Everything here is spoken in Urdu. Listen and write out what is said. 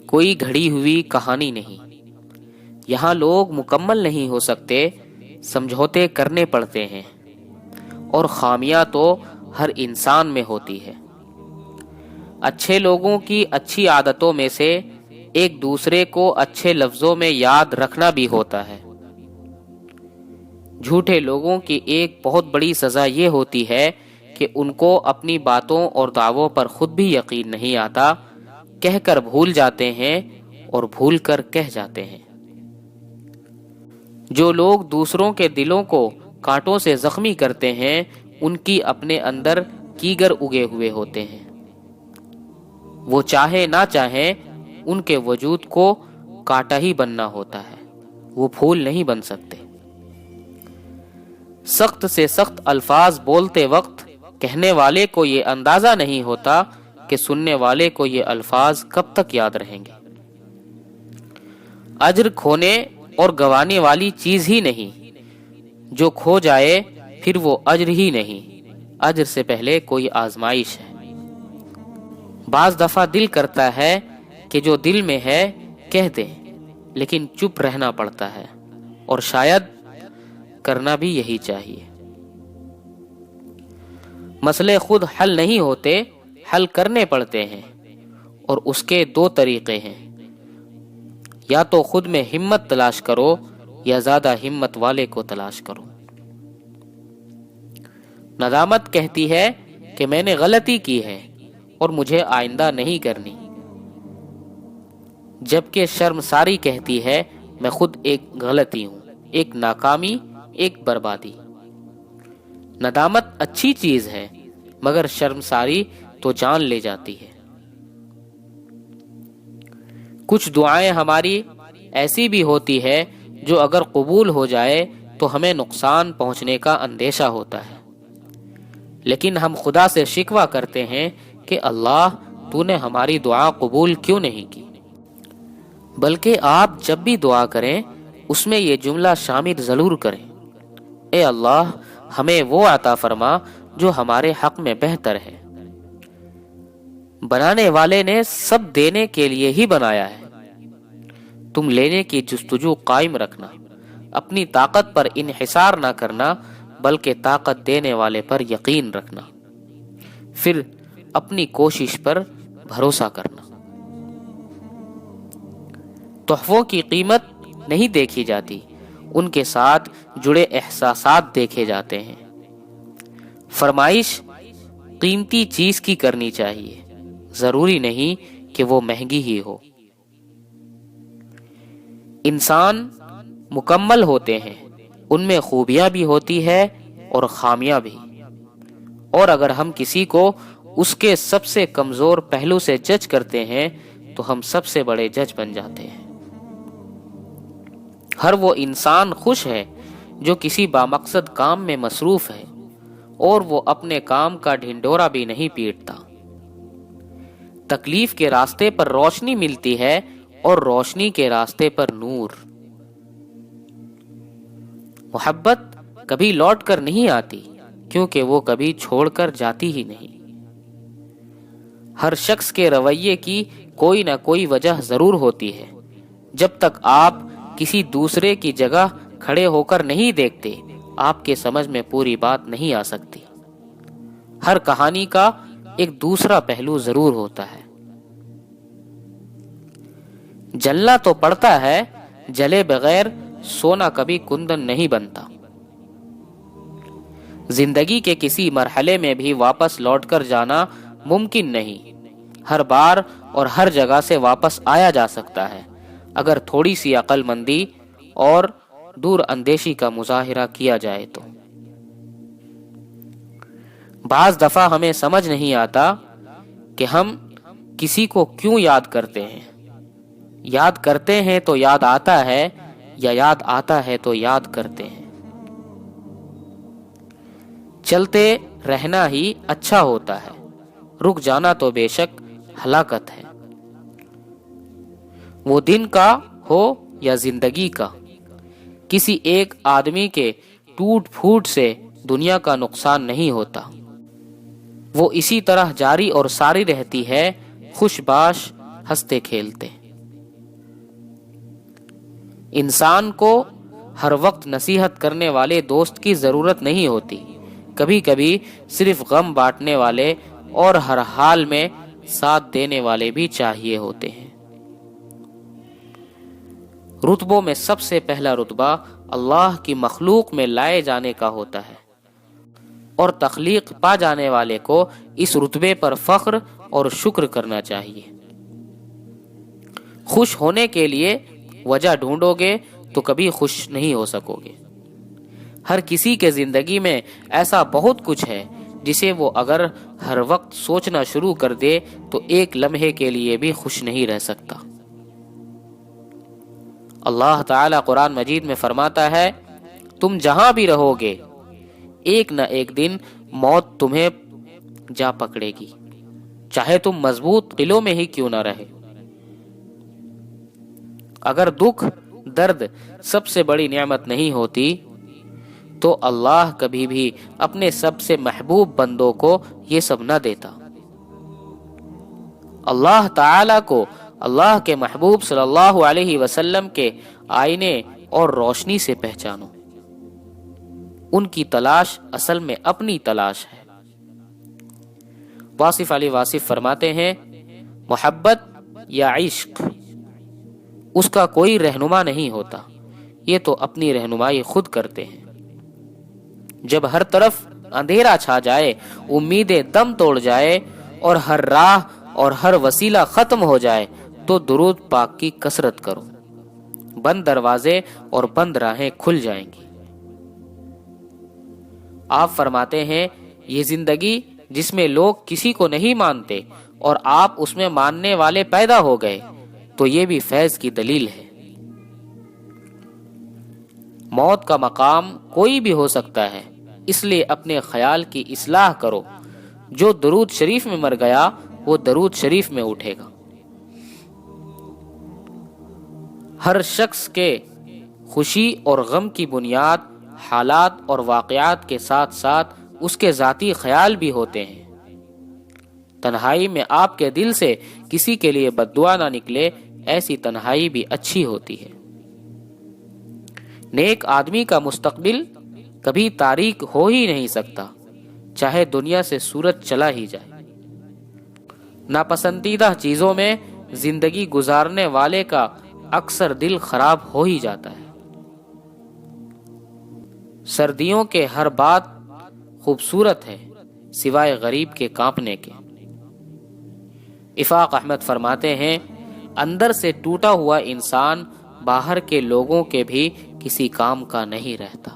کوئی گھڑی ہوئی کہانی نہیں۔ یہاں لوگ مکمل نہیں ہو سکتے، سمجھوتے کرنے پڑتے ہیں، اور خامیاں تو ہر انسان میں ہوتی ہے۔ اچھے لوگوں کی اچھی عادتوں میں سے ایک دوسرے کو اچھے لفظوں میں یاد رکھنا بھی ہوتا ہے۔ جھوٹے لوگوں کی ایک بہت بڑی سزا یہ ہوتی ہے کہ ان کو اپنی باتوں اور دعووں پر خود بھی یقین نہیں آتا، کہہ کر بھول جاتے ہیں اور بھول کر کہہ جاتے ہیں۔ جو لوگ دوسروں کے دلوں کو کانٹوں سے زخمی کرتے ہیں، ان کی اپنے اندر کیگر اگے ہوئے ہوتے ہیں۔ وہ چاہے نہ چاہیں ان کے وجود کو کانٹا ہی بننا ہوتا ہے، وہ پھول نہیں بن سکتے۔ سخت سے سخت الفاظ بولتے وقت کہنے والے کو یہ اندازہ نہیں ہوتا کہ سننے والے کو یہ الفاظ کب تک یاد رہیں گے۔ اجر کھونے اور گنوانے والی چیز ہی نہیں، جو کھو جائے پھر وہ اجر ہی نہیں، اجر سے پہلے کوئی آزمائش ہے۔ بعض دفعہ دل کرتا ہے کہ جو دل میں ہے کہہ دیں، لیکن چپ رہنا پڑتا ہے، اور شاید کرنا بھی یہی چاہیے۔ مسئلے خود حل نہیں ہوتے، حل کرنے پڑتے ہیں، اور اس کے دو طریقے ہیں، یا تو خود میں ہمت تلاش کرو یا زیادہ ہمت والے کو تلاش کرو۔ ندامت کہتی ہے کہ میں نے غلطی کی ہے اور مجھے آئندہ نہیں کرنی، جبکہ شرمساری کہتی ہے میں خود ایک غلطی ہوں، ایک ناکامی، ایک بربادی۔ ندامت اچھی چیز ہے، مگر شرمساری تو جان لے جاتی ہے۔ کچھ دعائیں ہماری ایسی بھی ہوتی ہے جو اگر قبول ہو جائے تو ہمیں نقصان پہنچنے کا اندیشہ ہوتا ہے، لیکن ہم خدا سے شکوہ کرتے ہیں کہ اللہ تو نے ہماری دعا قبول کیوں نہیں کی۔ بلکہ آپ جب بھی دعا کریں اس میں یہ جملہ شامل ضرور کریں، اے اللہ ہمیں وہ عطا فرما جو ہمارے حق میں بہتر ہے۔ بنانے والے نے سب دینے کے لیے ہی بنایا ہے، تم لینے کی جستجو قائم رکھنا، اپنی طاقت پر انحصار نہ کرنا بلکہ طاقت دینے والے پر یقین رکھنا، پھر اپنی کوشش پر بھروسہ کرنا۔ تحفوں کی قیمت نہیں دیکھی جاتی، ان کے ساتھ جڑے احساسات دیکھے جاتے ہیں۔ فرمائش قیمتی چیز کی کرنی چاہیے، ضروری نہیں کہ وہ مہنگی ہی ہو۔ انسان مکمل ہوتے ہیں، ان میں خوبیاں بھی ہوتی ہے اور خامیاں بھی، اور اگر ہم کسی کو اس کے سب سے کمزور پہلو سے جج کرتے ہیں تو ہم سب سے بڑے جج بن جاتے ہیں۔ ہر وہ انسان خوش ہے جو کسی بامقصد کام میں مصروف ہے، اور وہ اپنے کام کا ڈھنڈورا بھی نہیں پیٹتا۔ تکلیف کے راستے پر روشنی ملتی ہے اور روشنی کے راستے پر نور۔ محبت کبھی لوٹ کر نہیں آتی، کیونکہ وہ کبھی چھوڑ کر جاتی ہی نہیں۔ ہر شخص کے رویے کی کوئی نہ کوئی وجہ ضرور ہوتی ہے۔ جب تک آپ کسی دوسرے کی جگہ کھڑے ہو کر نہیں دیکھتے، آپ کے سمجھ میں پوری بات نہیں آ سکتی۔ ہر کہانی کا ایک دوسرا پہلو ضرور ہوتا ہے۔ جلنا تو پڑتا ہے، جلے بغیر سونا کبھی کندن نہیں بنتا۔ زندگی کے کسی مرحلے میں بھی واپس لوٹ کر جانا ممکن نہیں۔ ہر بار اور ہر جگہ سے واپس آیا جا سکتا ہے، اگر تھوڑی سی عقل مندی اور دور اندیشی کا مظاہرہ کیا جائے تو۔ بعض دفعہ ہمیں سمجھ نہیں آتا کہ ہم کسی کو کیوں یاد کرتے ہیں۔ یاد کرتے ہیں تو یاد آتا ہے، یا یاد آتا ہے تو یاد کرتے ہیں۔ چلتے رہنا ہی اچھا ہوتا ہے، رک جانا تو بے شک ہلاکت ہے۔ وہ دن کا ہو یا زندگی کا، کسی ایک آدمی کے ٹوٹ پھوٹ سے دنیا کا نقصان نہیں ہوتا۔ وہ اسی طرح جاری اور ساری رہتی ہے، خوش باش ہنستے کھیلتے۔ انسان کو ہر وقت نصیحت کرنے والے دوست کی ضرورت نہیں ہوتی، کبھی کبھی صرف غم بانٹنے والے اور ہر حال میں ساتھ دینے والے بھی چاہیے ہوتے ہیں۔ رتبوں میں سب سے پہلا رتبہ اللہ کی مخلوق میں لائے جانے کا ہوتا ہے، اور تخلیق پا جانے والے کو اس رتبے پر فخر اور شکر کرنا چاہیے۔ خوش ہونے کے لیے وجہ ڈھونڈو گے تو کبھی خوش نہیں ہو سکو گے۔ ہر کسی کے زندگی میں ایسا بہت کچھ ہے جسے وہ اگر ہر وقت سوچنا شروع کر دے تو ایک لمحے کے لیے بھی خوش نہیں رہ سکتا۔ اللہ تعالی قرآن مجید میں فرماتا ہے، تم جہاں بھی رہو گے ایک نہ ایک دن موت تمہیں جا پکڑے گی، چاہے تم مضبوط قلعوں میں ہی کیوں نہ رہے۔ اگر دکھ درد سب سے بڑی نعمت نہیں ہوتی تو اللہ کبھی بھی اپنے سب سے محبوب بندوں کو یہ سب نہ دیتا۔ اللہ تعالی کو اللہ کے محبوب صلی اللہ علیہ وسلم کے آئینے اور روشنی سے پہچانو۔ ان کی تلاش اصل میں اپنی تلاش ہے۔ واصف علی واصف فرماتے ہیں، محبت یا عشق اس کا کوئی رہنما نہیں ہوتا، یہ تو اپنی رہنمائی خود کرتے ہیں۔ جب ہر طرف اندھیرا چھا جائے، امیدیں دم توڑ جائے اور ہر راہ اور ہر وسیلہ ختم ہو جائے تو درود پاک کی کثرت کرو، بند دروازے اور بند راہیں کھل جائیں گی۔ آپ فرماتے ہیں، یہ زندگی جس میں لوگ کسی کو نہیں مانتے اور آپ اس میں ماننے والے پیدا ہو گئے تو یہ بھی فیض کی دلیل ہے۔ موت کا مقام کوئی بھی ہو سکتا ہے، اس لیے اپنے خیال کی اصلاح کرو۔ جو درود شریف میں مر گیا وہ درود شریف میں اٹھے گا۔ ہر شخص کے خوشی اور غم کی بنیاد حالات اور واقعات کے ساتھ ساتھ اس کے ذاتی خیال بھی ہوتے ہیں۔ تنہائی میں آپ کے دل سے کسی کے لیے بد دعا نہ نکلے، ایسی تنہائی بھی اچھی ہوتی ہے۔ نیک آدمی کا مستقبل کبھی تاریک ہو ہی نہیں سکتا، چاہے دنیا سے سورج چلا ہی جائے۔ ناپسندیدہ چیزوں میں زندگی گزارنے والے کا اکثر دل خراب ہو ہی جاتا ہے۔ سردیوں کے ہر بات خوبصورت ہے سوائے غریب کے کانپنے کے۔ افاق احمد فرماتے ہیں، اندر سے ٹوٹا ہوا انسان باہر کے لوگوں کے بھی کسی کام کا نہیں رہتا۔